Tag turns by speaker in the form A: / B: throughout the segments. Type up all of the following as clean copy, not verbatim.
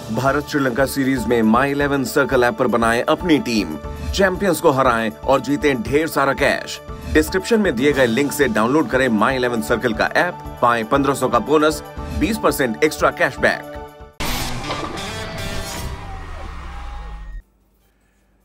A: Bharat Sri Lanka series में माई 11 circle app पर बनाएं अपनी टीम, चैंपियंस को हराएं और जीतें ढेर सारा कैश। डिस्क्रिप्शन में दिए गए लिंक से डाउनलोड करें माई 11 सर्कल का ऐप, पाएं 1500 का बोनस, 20% एक्स्ट्रा कैशबैक।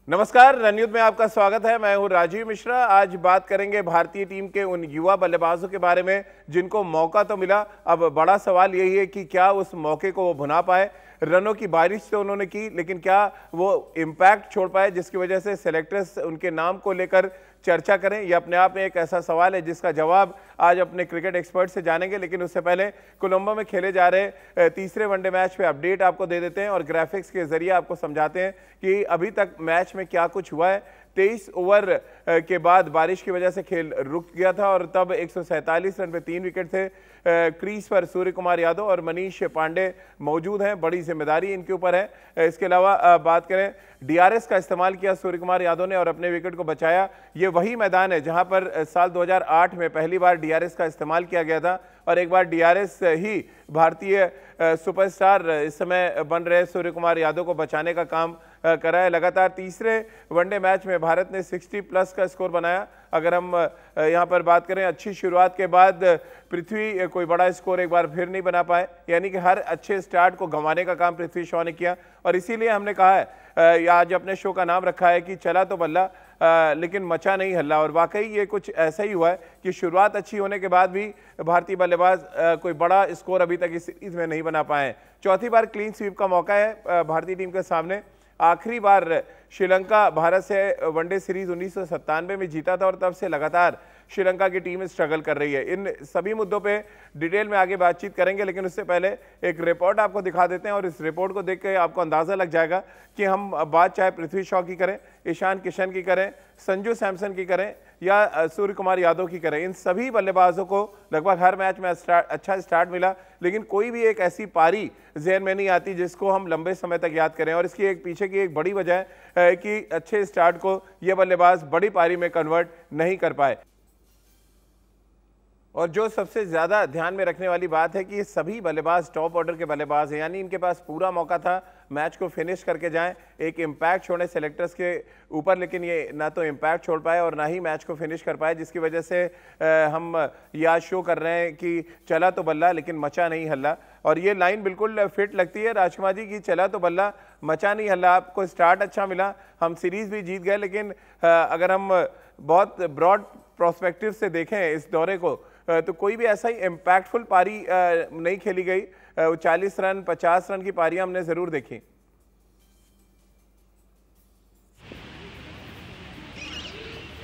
B: नमस्कार, रनयुद्ध में आपका स्वागत है। मैं हूं राजीव मिश्रा। आज बात करेंगे भारतीय टीम के उन युवा बल्लेबाजों के बारे में जिनको मौका तो मिला। अब बड़ा सवाल यही है कि क्या उस मौके को वो भुना पाए। रनों की बारिश तो उन्होंने की, लेकिन क्या वो इम्पैक्ट छोड़ पाए जिसकी वजह से सेलेक्टर्स उनके नाम को लेकर चर्चा करें। यह अपने आप में एक ऐसा सवाल है जिसका जवाब आज अपने क्रिकेट एक्सपर्ट से जानेंगे। लेकिन उससे पहले कोलंबो में खेले जा रहे तीसरे वनडे मैच पे अपडेट आपको दे देते हैं और ग्राफिक्स के जरिए आपको समझाते हैं कि अभी तक मैच में क्या कुछ हुआ है। 23 ओवर के बाद बारिश की वजह से खेल रुक गया था और तब 147 रन पे 3 विकेट थे। क्रीज पर सूर्य कुमार यादव और मनीष पांडे मौजूद हैं, बड़ी जिम्मेदारी इनके ऊपर है। इसके अलावा बात करें, डीआरएस का इस्तेमाल किया सूर्य कुमार यादव ने और अपने विकेट को बचाया। ये वही मैदान है जहां पर साल 2008 में पहली बार डीआरएस का इस्तेमाल किया गया था और एक बार डीआरएस ही भारतीय सुपरस्टार इस समय बन रहे सूर्य कुमार यादव को बचाने का काम करा है। लगातार तीसरे वनडे मैच में भारत ने 60+ का स्कोर बनाया। अगर हम यहां पर बात करें, अच्छी शुरुआत के बाद पृथ्वी कोई बड़ा स्कोर एक बार फिर नहीं बना पाए, यानी कि हर अच्छे स्टार्ट को गंवाने का काम पृथ्वी शॉ ने किया। और इसीलिए हमने कहा है, आज अपने शो का नाम रखा है कि चला तो बल्ला लेकिन मचा नहीं हल्ला। और वाकई ये कुछ ऐसा ही हुआ है कि शुरुआत अच्छी होने के बाद भी भारतीय बल्लेबाज कोई बड़ा स्कोर अभी तक इस सीरीज में नहीं बना पाए। चौथी बार क्लीन स्वीप का मौका है भारतीय टीम के सामने। आखिरी बार श्रीलंका भारत से वनडे सीरीज 1997 में जीता था और तब से लगातार श्रीलंका की टीम स्ट्रगल कर रही है। इन सभी मुद्दों पे डिटेल में आगे बातचीत करेंगे, लेकिन उससे पहले एक रिपोर्ट आपको दिखा देते हैं और इस रिपोर्ट को देख के आपको अंदाजा लग जाएगा कि हम बात चाहे पृथ्वी शॉ की करें, ईशान किशन की करें, संजू सैमसन की करें या सूर्य कुमार यादव की करें, इन सभी बल्लेबाजों को लगभग हर मैच में अच्छा स्टार्ट मिला, लेकिन कोई भी एक ऐसी पारी ज़हन में नहीं आती जिसको हम लंबे समय तक याद करें। और इसकी एक पीछे की एक बड़ी वजह है कि अच्छे स्टार्ट को ये बल्लेबाज बड़ी पारी में कन्वर्ट नहीं कर पाए। और जो सबसे ज्यादा ध्यान में रखने वाली बात है कि ये सभी बल्लेबाज टॉप ऑर्डर के बल्लेबाज हैं, यानी इनके पास पूरा मौका था मैच को फिनिश करके जाएं, एक इम्पैक्ट छोड़े सेलेक्टर्स के ऊपर, लेकिन ये ना तो इम्पैक्ट छोड़ पाए और ना ही मैच को फिनिश कर पाए, जिसकी वजह से हम यह शो कर रहे हैं कि चला तो बल्ला लेकिन मचा नहीं हल्ला। और ये लाइन बिल्कुल फिट लगती है राजकुमार जी की, चला तो बल्ला मचा नहीं हल्ला। आपको स्टार्ट अच्छा मिला, हम सीरीज भी जीत गए, लेकिन अगर हम बहुत ब्रॉड प्रोस्पेक्टिव से देखें इस दौरे को तो कोई भी ऐसा ही इम्पैक्टफुल पारी नहीं खेली गई। 40 रन 50 रन की पारियां हमने जरूर देखी।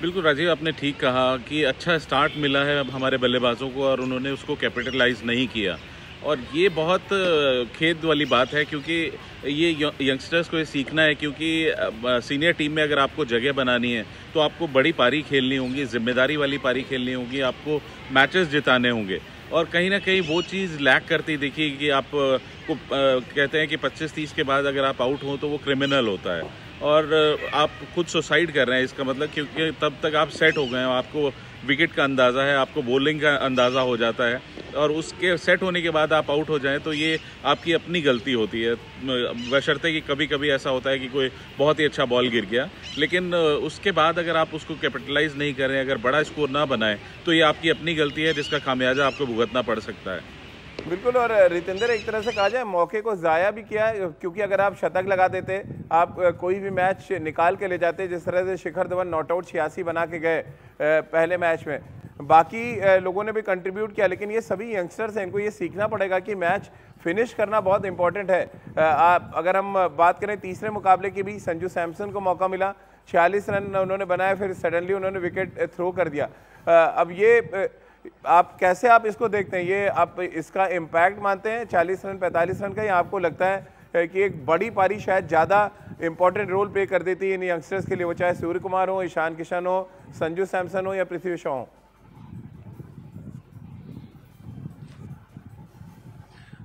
C: बिल्कुल राजीव, आपने ठीक कहा कि अच्छा स्टार्ट मिला है अब हमारे बल्लेबाजों को और उन्होंने उसको कैपिटलाइज नहीं किया। और ये बहुत खेद वाली बात है क्योंकि ये यंगस्टर्स को ये सीखना है, क्योंकि सीनियर टीम में अगर आपको जगह बनानी है तो आपको बड़ी पारी खेलनी होगी, जिम्मेदारी वाली पारी खेलनी होगी, आपको मैचेस जिताने होंगे। और कहीं ना कहीं वो चीज़ लैक करती देखिए कि आप को कहते हैं कि 25-30 के बाद अगर आप आउट हो तो वो क्रिमिनल होता है और आप खुद सुसाइड कर रहे हैं, इसका मतलब, क्योंकि तब तक आप सेट हो गए हैं, आपको विकेट का अंदाज़ा है, आपको बॉलिंग का अंदाज़ा हो जाता है और उसके सेट होने के बाद आप आउट हो जाएं तो ये आपकी अपनी गलती होती है। बशर्ते कि कभी कभी ऐसा होता है कि कोई बहुत ही अच्छा बॉल गिर गया, लेकिन उसके बाद अगर आप उसको कैपिटलाइज नहीं करें, अगर बड़ा स्कोर ना बनाएं तो ये आपकी अपनी गलती है जिसका खामियाजा आपको भुगतना पड़ सकता है।
B: बिल्कुल। और रितेंद्र, एक तरह से कहा जाए मौके को ज़ाया भी किया है, क्योंकि अगर आप शतक लगा देते, आप कोई भी मैच निकाल के ले जाते, जिस तरह से शिखर धवन नॉट आउट 86 बना के गए पहले मैच में, बाकी लोगों ने भी कंट्रीब्यूट किया, लेकिन ये सभी यंगस्टर्स हैं, इनको ये सीखना पड़ेगा कि मैच फिनिश करना बहुत इंपॉर्टेंट है। अगर हम बात करें तीसरे मुकाबले की भी, संजू सैमसन को मौका मिला, 46 रन उन्होंने बनाए, फिर सडनली उन्होंने विकेट थ्रो कर दिया। अब ये आप कैसे आप इसको देखते हैं, ये आप इसका इम्पैक्ट मानते हैं 40 रन 45 रन का, या आपको लगता है कि एक बड़ी पारी शायद ज़्यादा इंपॉर्टेंट रोल प्ले कर देती है इन यंगस्टर्स के लिए, वो चाहे सूर्य कुमार हो, ईशान किशन हो, संजू सैमसन हो या पृथ्वी शॉ हो?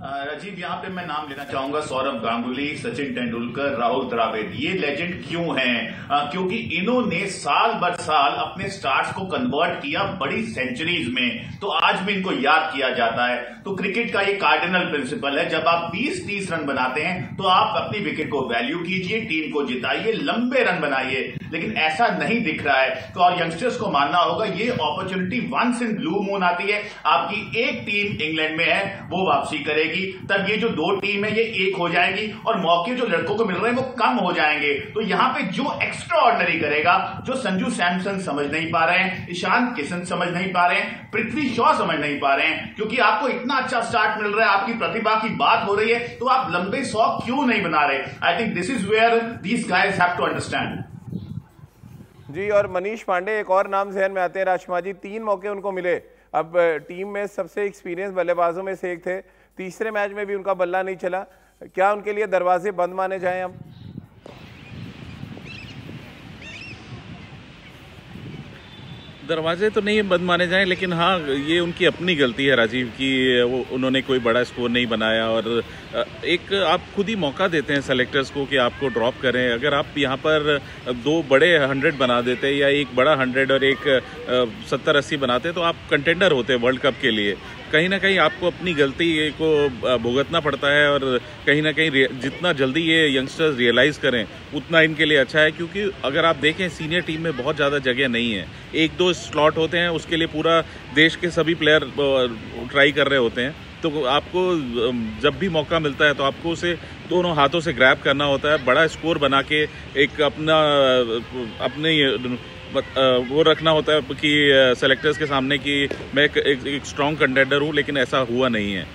D: राजीव, यहाँ पे मैं नाम लेना चाहूंगा सौरव गांगुली, सचिन तेंदुलकर, राहुल द्रविड़। ये लेजेंड क्यों हैं? क्योंकि इन्होंने साल बर साल अपने स्टार्स को कन्वर्ट किया बड़ी सेंचुरीज में, तो आज भी इनको याद किया जाता है। तो क्रिकेट का ये कार्डिनल प्रिंसिपल है, जब आप 20-30 रन बनाते हैं तो आप अपनी विकेट को वैल्यू कीजिए, टीम को जिताइए, लंबे रन बनाइए। लेकिन ऐसा नहीं दिख रहा है, तो और यंगस्टर्स को मानना होगा ये opportunity once in blue moon आती है। आपकी एक टीम इंग्लैंड में है, वो वापसी करेगी, तब ये जो दो टीम है ये एक हो जाएगी और मौके जो लड़कों को मिल रहे हैं वो कम हो जाएंगे। तो यहां पे जो एक्स्ट्रा ऑर्डिनरी करेगा, जो संजू सैमसन समझ नहीं पा रहे हैं, ईशान किशन समझ नहीं पा रहे हैं, पृथ्वी शॉ समझ नहीं पा रहे हैं, क्योंकि आपको इतना अच्छा स्टार्ट मिल रहा है, आपकी प्रतिभा की बात हो रही है, तो आप लंबे 100 क्यों नहीं बना रहे? I think this is where these guys have to understand.
B: जी, और मनीष पांडे एक और नाम जहन में आते हैं। राजकुमार जी, 3 मौके उनको मिले, अब टीम में सबसे एक्सपीरियंस बल्लेबाजों में से एक थे, तीसरे मैच में भी उनका बल्ला नहीं चला। क्या उनके लिए दरवाजे बंद माने जाएं अब?
C: दरवाजे तो नहीं बंद माने जाएं, लेकिन हाँ, ये उनकी अपनी गलती है राजीव कि वो उन्होंने कोई बड़ा स्कोर नहीं बनाया। और एक आप खुद ही मौका देते हैं सेलेक्टर्स को कि आपको ड्रॉप करें। अगर आप यहाँ पर 2 बड़े 100 बना देते या एक बड़ा 100 और एक 70-80 बनाते तो आप कंटेंडर होते वर्ल्ड कप के लिए। कहीं ना कहीं आपको अपनी गलती को भुगतना पड़ता है, और कहीं ना कहीं जितना जल्दी ये यंगस्टर्स रियलाइज़ करें उतना इनके लिए अच्छा है। क्योंकि अगर आप देखें सीनियर टीम में बहुत ज़्यादा जगह नहीं है, 1-2 स्लॉट होते हैं, उसके लिए पूरा देश के सभी प्लेयर ट्राई कर रहे होते हैं। तो आपको जब भी मौका मिलता है तो आपको उसे दोनों हाथों से ग्रैब करना होता है, बड़ा स्कोर बना के एक अपने वो रखना होता है कि सेलेक्टर्स के सामने कि मैं एक स्ट्रॉन्ग कंटेंडर हूँ, लेकिन ऐसा हुआ नहीं है।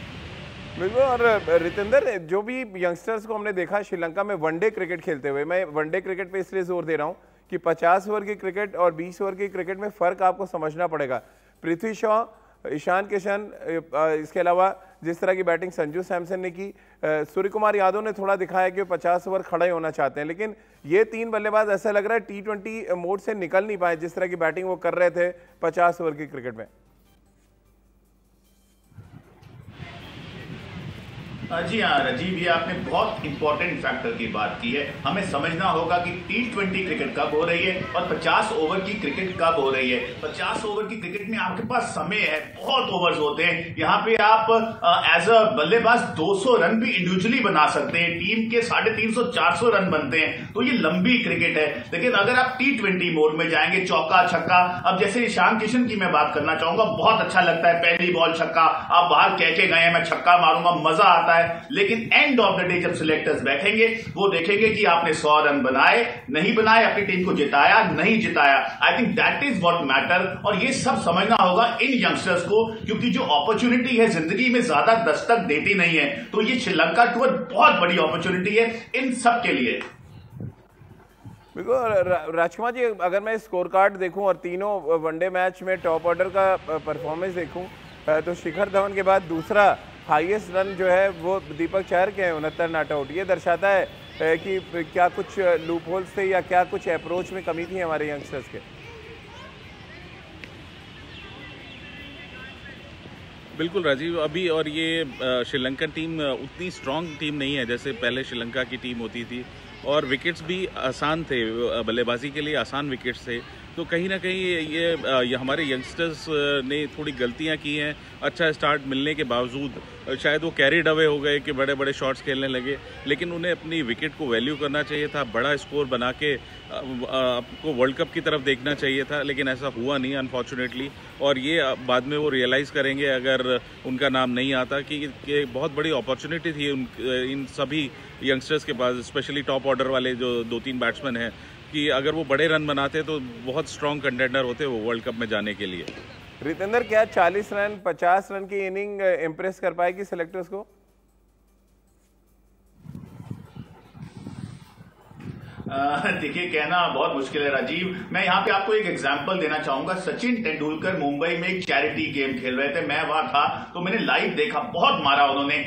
B: बिल्कुल। और रितेंद्र, जो भी यंगस्टर्स को हमने देखा श्रीलंका में वनडे क्रिकेट खेलते हुए, मैं वनडे क्रिकेट पे इसलिए जोर दे रहा हूँ कि 50 ओवर की क्रिकेट और 20 ओवर की क्रिकेट में फ़र्क आपको समझना पड़ेगा। पृथ्वी शॉ, ईशान किशन, इसके अलावा जिस तरह की बैटिंग संजू सैमसन ने की, सूर्य कुमार यादव ने थोड़ा दिखाया कि वो 50 ओवर खड़े होना चाहते हैं, लेकिन ये 3 बल्लेबाज ऐसा लग रहा है T20 मोड से निकल नहीं पाए जिस तरह की बैटिंग वो कर रहे थे 50 ओवर की क्रिकेट में।
D: जी हाँ राजीव, ये आपने बहुत इंपॉर्टेंट फैक्टर की बात की है। हमें समझना होगा कि T20 क्रिकेट कब हो रही है और 50 ओवर की क्रिकेट कब हो रही है। 50 ओवर की क्रिकेट में आपके पास समय है, बहुत ओवर्स होते हैं। यहाँ पे आप एज अ बल्लेबाज 200 रन भी इंडिविजुअली बना सकते हैं, टीम के 350-400 रन बनते हैं, तो ये लंबी क्रिकेट है। लेकिन अगर आप T20 मोड में जाएंगे, चौका छक्का, अब जैसे ईशान किशन की मैं बात करना चाहूंगा, बहुत अच्छा लगता है पहली बॉल छक्का, आप बाहर कह के गए मैं छक्का मारूंगा, मजा आता है। लेकिन एंड ऑफ द डे जब सिलेक्टर्स बैठेंगे वो देखेंगे कि आपने 100 रन बनाए, नहीं बनाए, अपनी टीम को जिताया, नहीं जिताया। I think that is what matter, और ये सब समझना होगा इन यंगस्टर्स को, क्योंकि जो अपॉर्चुनिटी है जिंदगी में ज्यादा दस्तक देती नहीं है। तो ये श्रीलंका टूर बहुत बड़ी अपॉर्चुनिटी है इन सब के लिए।
B: बिल्कुल। राजकुमार जी, अगर मैं स्कोर कार्ड देखूं और तीनों वनडे मैच में टॉप ऑर्डर का परफॉर्मेंस देखूं, तो शिखर धवन के बाद दूसरा हाईएस्ट रन जो है वो दीपक चहर के हैं, 69 नॉट आउट। ये दर्शाता है कि क्या कुछ लूप होल्स थे या क्या कुछ अप्रोच में कमी थी हमारे यंगस्टर्स के।
C: बिल्कुल राजीव, अभी और ये श्रीलंकन टीम उतनी स्ट्रांग टीम नहीं है जैसे पहले श्रीलंका की टीम होती थी, और विकेट्स भी आसान थे, बल्लेबाजी के लिए आसान विकेट्स थे। तो कहीं ना कहीं ये हमारे यंगस्टर्स ने थोड़ी गलतियां की हैं। अच्छा स्टार्ट मिलने के बावजूद शायद वो कैरीड अवे हो गए कि बड़े बड़े शॉट्स खेलने लगे, लेकिन उन्हें अपनी विकेट को वैल्यू करना चाहिए था, बड़ा स्कोर बना के आपको वर्ल्ड कप की तरफ देखना चाहिए था, लेकिन ऐसा हुआ नहीं अनफॉर्चुनेटली। और ये बाद में वो रियलाइज़ करेंगे अगर उनका नाम नहीं आता कि बहुत बड़ी अपॉर्चुनिटी थी इन सभी यंगस्टर्स के पास, स्पेशली टॉप ऑर्डर वाले जो 2-3 बैट्समैन हैं, कि अगर वो बड़े रन बनाते तो बहुत स्ट्रॉन्ग कंटेंडर होते वो वर्ल्ड कप में जाने के लिए।
B: रितेंद्र, क्या 40 रन 50 रन की इनिंग इम्प्रेस कर पाएगी सेलेक्टर्स को?
D: देखिए, कहना बहुत मुश्किल है राजीव। मैं यहाँ पे आपको एक एग्जांपल देना चाहूंगा। सचिन तेंदुलकर मुंबई में एक चैरिटी गेम खेल रहे थे, मैं वहां था, तो मैंने लाइव देखा, बहुत मारा उन्होंने।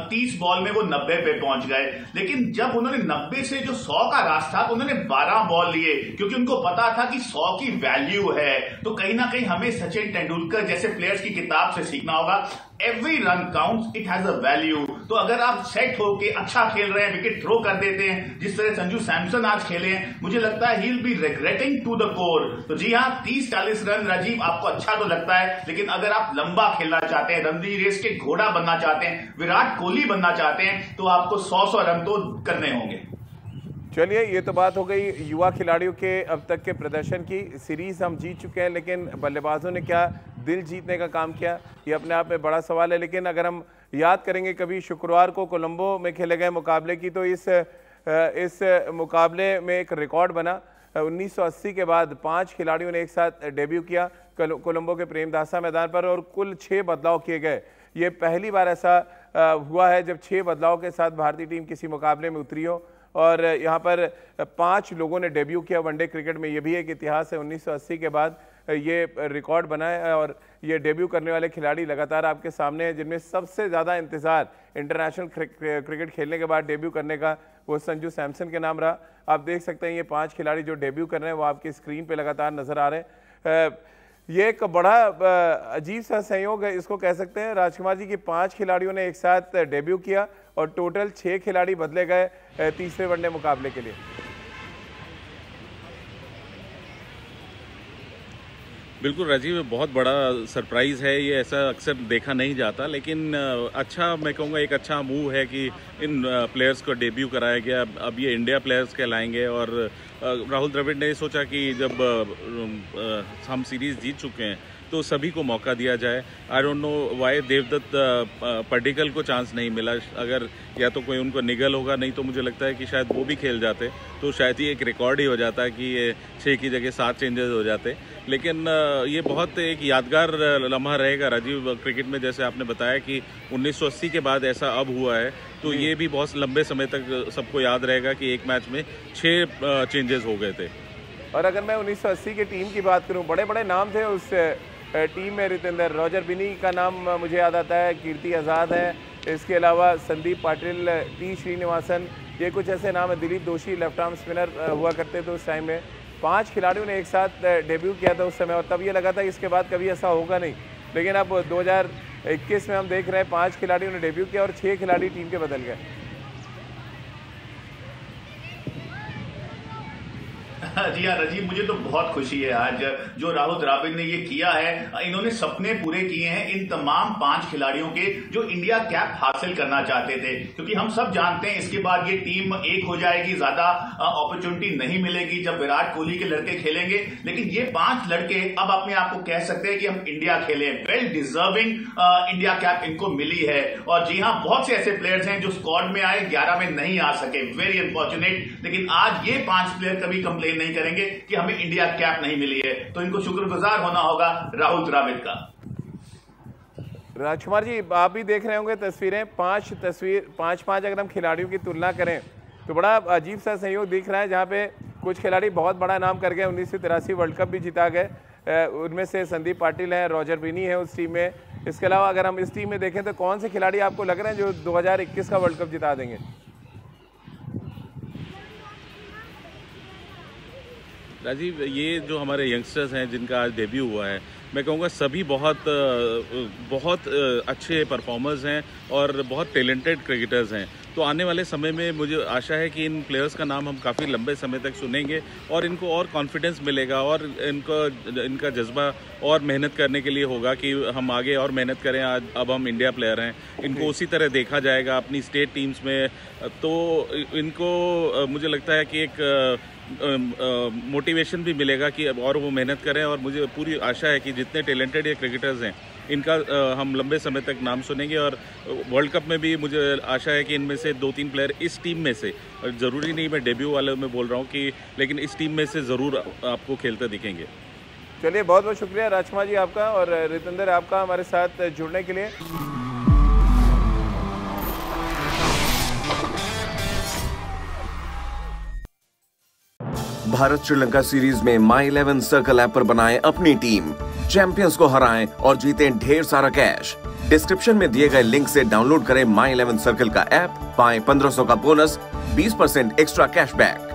D: 30 बॉल में वो 90 पे पहुंच गए, लेकिन जब उन्होंने 90 से जो 100 का रास्ता, तो उन्होंने 12 बॉल लिए, क्योंकि उनको पता था कि 100 की वैल्यू है। तो कहीं ना कहीं हमें सचिन तेंदुलकर जैसे प्लेयर्स की किताब से सीखना होगा। Every run counts, it has a value. तो अगर आप सेट होके अच्छा खेल रहे हैं, विकेट थ्रो कर देते हैं जिस तरह संजू सैमसन आज खेले हैं, मुझे लगता है he will be regretting to the core. तो जी हाँ, 30-40 रन राजीव आपको अच्छा तो लगता है, लेकिन अगर आप लंबा खेलना चाहते हैं, रणजी रेस के घोड़ा बनना चाहते हैं, विराट कोहली बनना चाहते हैं, तो आपको 100 रन तो करने होंगे।
B: चलिए, ये तो बात हो गई युवा खिलाड़ियों के अब तक के प्रदर्शन की। सीरीज हम जीत चुके हैं, लेकिन बल्लेबाजों ने क्या दिल जीतने का काम किया, ये अपने आप में बड़ा सवाल है। लेकिन अगर हम याद करेंगे कभी शुक्रवार को कोलंबो में खेले गए मुकाबले की, तो इस मुकाबले में एक रिकॉर्ड बना। 1980 के बाद 5 खिलाड़ियों ने एक साथ डेब्यू किया कोलंबो के प्रेमदासा मैदान पर, और कुल 6 बदलाव किए गए। ये पहली बार ऐसा हुआ है जब 6 बदलाव के साथ भारतीय टीम किसी मुकाबले में उतरी हो, और यहाँ पर 5 लोगों ने डेब्यू किया वनडे क्रिकेट में। ये भी एक इतिहास है, 1980 के बाद ये रिकॉर्ड बना है। और ये डेब्यू करने वाले खिलाड़ी लगातार आपके सामने हैं, जिनमें सबसे ज़्यादा इंतज़ार इंटरनेशनल क्रिकेट खेलने के बाद डेब्यू करने का वो संजू सैमसन के नाम रहा। आप देख सकते हैं ये 5 खिलाड़ी जो डेब्यू कर रहे हैं वो आपकी स्क्रीन पे लगातार नज़र आ रहे हैं। ये एक बड़ा अजीब सा संयोग है, इसको कह सकते हैं राजकुमार जी, कि 5 खिलाड़ियों ने एक साथ डेब्यू किया और टोटल 6 खिलाड़ी बदले गए तीसरे वनडे मुकाबले के लिए।
C: बिल्कुल राजीव, बहुत बड़ा सरप्राइज़ है ये, ऐसा अक्सर देखा नहीं जाता। लेकिन अच्छा, मैं कहूँगा एक अच्छा मूव है कि इन प्लेयर्स को डेब्यू कराया गया। अब ये इंडिया प्लेयर्स कहलाएंगे। और राहुल द्रविड़ ने सोचा कि जब हम सीरीज़ जीत चुके हैं तो सभी को मौका दिया जाए। I don't know why Devdutt Padikkal को चांस नहीं मिला। अगर या तो कोई उनको निगल होगा, नहीं तो मुझे लगता है कि शायद वो भी खेल जाते, तो शायद ये एक रिकॉर्ड ही हो जाता कि ये 6 की जगह 7 चेंजेस हो जाते। लेकिन ये बहुत एक यादगार लम्हा रहेगा राजीव क्रिकेट में। जैसे आपने बताया कि 1980 के बाद ऐसा अब हुआ है, तो ये भी बहुत लंबे समय तक सबको याद रहेगा कि एक मैच में 6 चेंजेस हो गए थे।
B: और अगर मैं 1980 की टीम की बात करूं, बड़े बड़े नाम थे उस टीम में। रितेंद्र, रॉजर बिनी का नाम मुझे याद आता है, कीर्ति आज़ाद है, इसके अलावा संदीप पाटिल, टी श्रीनिवासन, ये कुछ ऐसे नाम है। दिलीप दोषी लेफ्ट आर्म स्पिनर हुआ करते थे उस टाइम में। 5 खिलाड़ियों ने एक साथ डेब्यू किया था उस समय, और तब ये लगा था कि इसके बाद कभी ऐसा होगा नहीं। लेकिन अब 2021 में हम देख रहे हैं 5 खिलाड़ियों ने डेब्यू किया और 6 खिलाड़ी टीम के बदल गए।
D: जी हाँ राजीव, मुझे तो बहुत खुशी है आज जो राहुल द्रविड़ ने ये किया है। इन्होंने सपने पूरे किए हैं इन तमाम 5 खिलाड़ियों के जो इंडिया कैप हासिल करना चाहते थे, क्योंकि हम सब जानते हैं इसके बाद ये टीम एक हो जाएगी, ज्यादा अपॉर्चुनिटी नहीं मिलेगी जब विराट कोहली के लड़के खेलेंगे। लेकिन ये 5 लड़के अब अपने आप को कह सकते हैं कि हम इंडिया खेले, वेल डिजर्विंग इंडिया कैप इनको मिली है। और जी हाँ, बहुत से ऐसे प्लेयर्स हैं जो स्क्वाड में आए, 11 में नहीं आ सके, वेरी अनफॉर्चुनेट। लेकिन आज ये 5 प्लेयर कभी कंप्लेन नहीं करेंगे कि हमें इंडिया कैप नहीं मिली है, तो इनको शुक्रगुजार होना होगा राहुल द्रविड़ का।
B: राजकुमार जी, आप भी देख रहे होंगे तस्वीरें, 5 अगर हम खिलाड़ियों की तुलना करें तो बड़ा अजीब सा संयोग दिख रहा है, जहां पे कुछ खिलाड़ी बहुत बड़ा नाम कर गए, 1983 वर्ल्ड कप भी जीता गए। उनमें से संदीप पाटिल है, रॉजर बिनी है उस टीम में। इसके अलावा अगर हम इस टीम में देखें तो कौन से खिलाड़ी आपको लग रहे हैं जो 2021 का वर्ल्ड कप जिता देंगे?
C: राजीव, ये जो हमारे यंगस्टर्स हैं जिनका आज डेब्यू हुआ है, मैं कहूँगा सभी बहुत अच्छे परफॉर्मर्स हैं और बहुत टैलेंटेड क्रिकेटर्स हैं। तो आने वाले समय में मुझे आशा है कि इन प्लेयर्स का नाम हम काफ़ी लंबे समय तक सुनेंगे और इनको और कॉन्फिडेंस मिलेगा और इनका जज्बा और मेहनत करने के लिए होगा कि हम आगे और मेहनत करें। अब हम इंडिया प्लेयर हैं, इनको उसी तरह देखा जाएगा अपनी स्टेट टीम्स में। तो इनको मुझे लगता है कि एक मोटिवेशन भी मिलेगा कि अब और वो मेहनत करें। और मुझे पूरी आशा है कि जितने टैलेंटेड ये क्रिकेटर्स हैं इनका हम लंबे समय तक नाम सुनेंगे। और वर्ल्ड कप में भी मुझे आशा है कि इनमें से 2-3 प्लेयर इस टीम में से, ज़रूरी नहीं मैं डेब्यू वाले में बोल रहा हूँ कि, लेकिन इस टीम में से ज़रूर आपको खेलते दिखेंगे।
B: चलिए, बहुत बहुत शुक्रिया राजकुमार जी आपका और रितेंद्र आपका हमारे साथ जुड़ने के लिए।
A: भारत श्रीलंका सीरीज में My11 सर्कल ऐप पर बनाएं अपनी टीम, चैंपियंस को हराएं और जीतें ढेर सारा कैश। डिस्क्रिप्शन में दिए गए लिंक से डाउनलोड करें My11 सर्कल का ऐप, पाएं 1500 का बोनस, 20% एक्स्ट्रा कैशबैक।